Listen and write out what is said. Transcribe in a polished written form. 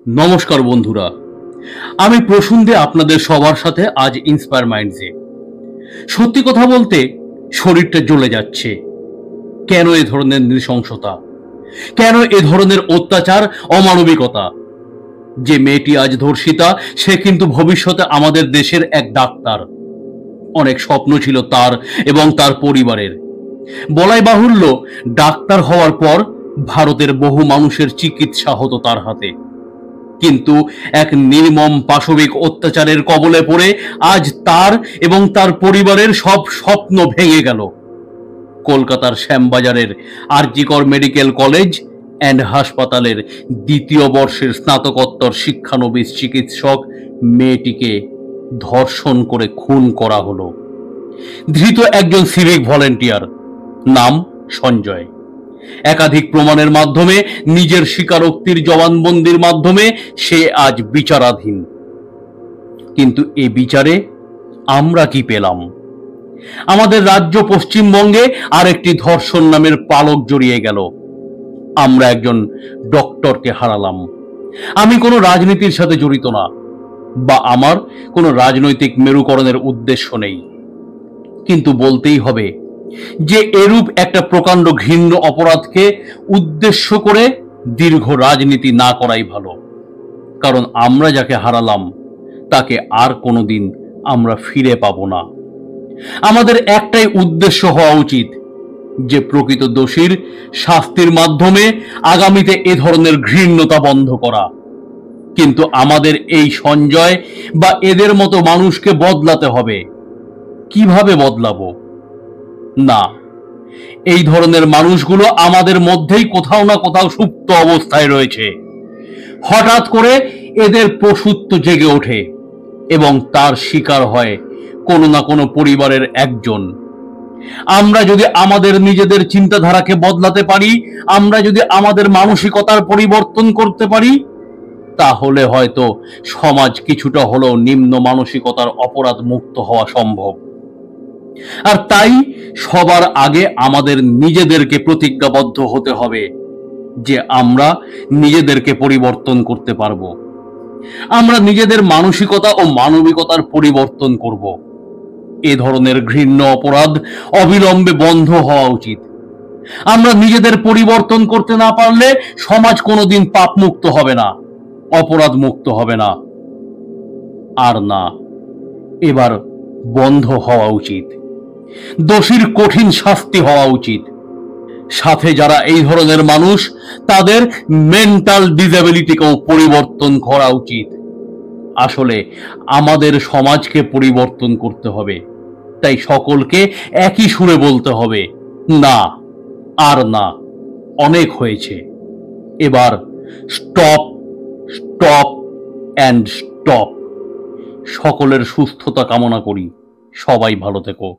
নমস্কার বন্ধুরা, আমি প্রসূন আপনাদের সবার সাথে আজ ইন্সপায়ার মাইন্ডসে। সত্যি কথা বলতে শরীরটা জ্বলে যাচ্ছে। কেন এ ধরনের নৃশংসতা, কেন এ ধরনের অত্যাচার, অমানবিকতা? যে মেয়েটি আজ ধর্ষিতা, সে কিন্তু ভবিষ্যতে আমাদের দেশের এক ডাক্তার। অনেক স্বপ্ন ছিল তার এবং তার পরিবারের। বলাই বাহুল্য, ডাক্তার হওয়ার পর ভারতের বহু মানুষের চিকিৎসা হতো তার হাতে। কিন্তু এক নির্মম পাশবিক অত্যাচারের কবলে পড়ে আজ তার এবং তার পরিবারের সব স্বপ্ন ভেঙে গেল। কলকাতার শ্যামবাজারের আরজিকর মেডিকেল কলেজ অ্যান্ড হাসপাতালের দ্বিতীয় বর্ষের স্নাতকোত্তর শিক্ষানবিশ চিকিৎসক মেয়েটিকে ধর্ষণ করে খুন করা হলো। ধৃত একজন সিভিক ভলেন্টিয়ার, নাম সঞ্জয়। একাধিক প্রমাণের মাধ্যমে, নিজের স্বীকারোক্তির জবানবন্দির মাধ্যমে সে আজ বিচারাধীন। কিন্তু এ বিচারে আমরা কি পেলাম? আমাদের রাজ্য পশ্চিমবঙ্গে আরেকটি ধর্ষণ নামের পালক জড়িয়ে গেল। আমরা একজন ডক্টরকে হারালাম। আমি কোনো রাজনীতির সাথে জড়িত না, বা আমার কোনো রাজনৈতিক মেরুকরণের উদ্দেশ্য নেই, কিন্তু বলতেই হবে যে এরূপ একটা প্রকাণ্ড ঘৃণ্য অপরাধকে উদ্দেশ্য করে দীর্ঘ রাজনীতি না করাই ভালো। কারণ আমরা যাকে হারালাম তাকে আর কোনোদিন আমরা ফিরে পাবো না। আমাদের একটাই উদ্দেশ্য হওয়া উচিত, যে প্রকৃত দোষীর শাস্তির মাধ্যমে আগামীতে এ ধরনের ঘৃণ্যতা বন্ধ করা। কিন্তু আমাদের এই সঞ্জয় বা এদের মতো মানুষকে বদলাতে হবে। কিভাবে বদলাবো? না, এই ধরনের মানুষগুলো আমাদের মধ্যেই কোথাও না কোথাও সুপ্ত অবস্থায় রয়েছে। হঠাৎ করে এদের পশুত্ব জেগে ওঠে এবং তার শিকার হয় কোনো না কোনো পরিবারের একজন। আমরা যদি আমাদের নিজেদের চিন্তাধারাকে বদলাতে পারি, আমরা যদি আমাদের মানসিকতার পরিবর্তন করতে পারি, তাহলে হয়তো সমাজ কিছুটা হলেও নিম্ন মানসিকতার অপরাধ মুক্ত হওয়া সম্ভব। আর তাই সবার আগে আমাদের নিজেদেরকে প্রতিজ্ঞাবদ্ধ হতে হবে যে আমরা নিজেদেরকে পরিবর্তন করতে পারবো। আমরা নিজেদের মানসিকতা ও মানবিকতার পরিবর্তন করব। এ ধরনের ঘৃণ্য অপরাধ অবিলম্বে বন্ধ হওয়া উচিত। আমরা নিজেদের পরিবর্তন করতে না পারলে সমাজ কোনোদিন পাপ মুক্ত হবে না, অপরাধ মুক্ত হবে না। আর না, এবার বন্ধ হওয়া উচিত। দোষীর কঠিন শাস্তি হওয়া উচিত। সাথে যারা এই ধরনের মানুষ, তাদের মেন্টাল ডিসেবিলিটিকেও পরিবর্তন করা উচিত। আসলে আমাদের সমাজকে পরিবর্তন করতে হবে। তাই সকলকে একই সুরে বলতে হবে, না, আর না, অনেক হয়েছে। এবার স্টপ, স্টপ অ্যান্ড স্টপ। সকলের সুস্থতা কামনা করি। সবাই ভালো থেকো।